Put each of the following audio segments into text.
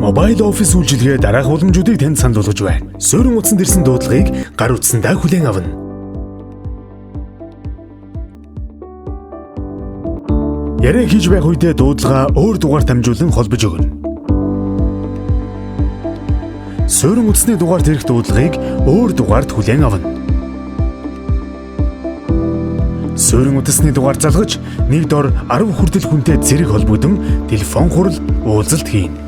Mobile Office үйлчилгээ дараах боломжуудыг танд санал болгож байна. Суурин утсанд ирсэн дуудлагыг гар утсандаа хүлээн авна. Яриа хийж байх үедээ дуудлага өөр дугаарт хамжуулан холбож өгнө. Суурин утасны дугаарт ирэх дуудлагыг өөр дугаарт хүлээн авна. Суурин утасны дугаар залгаж нэг дор 10 хүртэл хүнтэй зэрэг холбогдсон телефон хурал уулзалт хийн.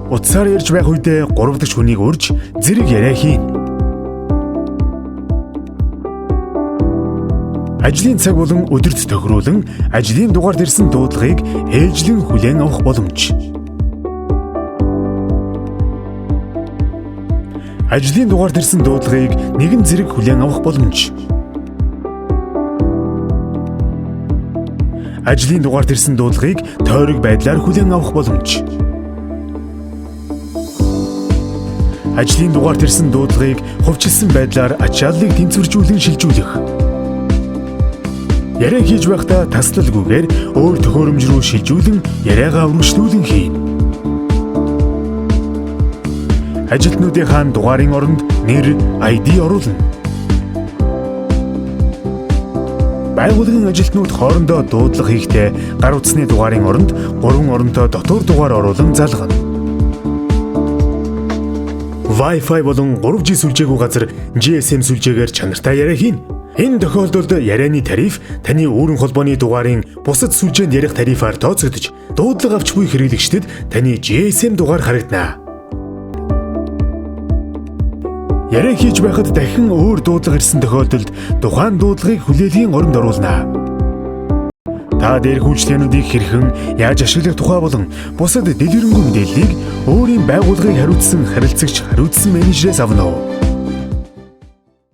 Утсаар ярьж байх үедээ 3 дахь хүнийг урьж зэрэг яриа хийн. Ажлын цаг болон өдөрт тохируулан ажлын дугаард ирсэн дуудлагыг ээлжлэн хүлээн авах боломж. Ажлын дугаард ирсэн дуудлагыг нэгэн зэрэг хүлээн авах боломж. Ажлын дугаард ирсэн дуудлагыг тойрог байдлаар хүлээн авах боломж. Ажлын дугаард ирсэн дуудлагыг хувьчилсан байдлаар ачааллыг тэнцвэржүүлэн шилжүүлэх. Яриа хийж байхдаа таслалгүйгээр өөр төхөөрөмж рүү шилжүүлэн яриагаа өргөжлүүлэн хийн. Ажилтнуудынхаа дугаарын оронд нэр, ID оруулна. Байгууллагын ажилтнууд хоорондоо дуудлага хийхдээ гар утасны дугаарын оронд 3 оронтой дотор дугаар оруулан залгана. Wi-Fi болон 3G сүлжээгүй газар GSM сүлжээгээр чанартай яриа хийн. Энэ тохиолдолд ярианы тариф таны өөрийн холбооны дугаарын бусад сүлжээнд ярих тарифаар тооцогдож, дуудлага авч буй хэрэглэгчдэд таны GSM дугаар харагдана. Яриа хийж байхад дахин өөр дуудлага ирсэн тохиолдолд тухайн дуудлагыг хүлээлгийн оронд оруулна. Та дээрх үйлчлэгчдийг хэрхэн яаж ашиглах тухай болон бусад дэлгэрэнгүй мэдээллийг өөрийн байгууллагыг хариуцсан харилцагч хариуцсан менежерээс авна уу?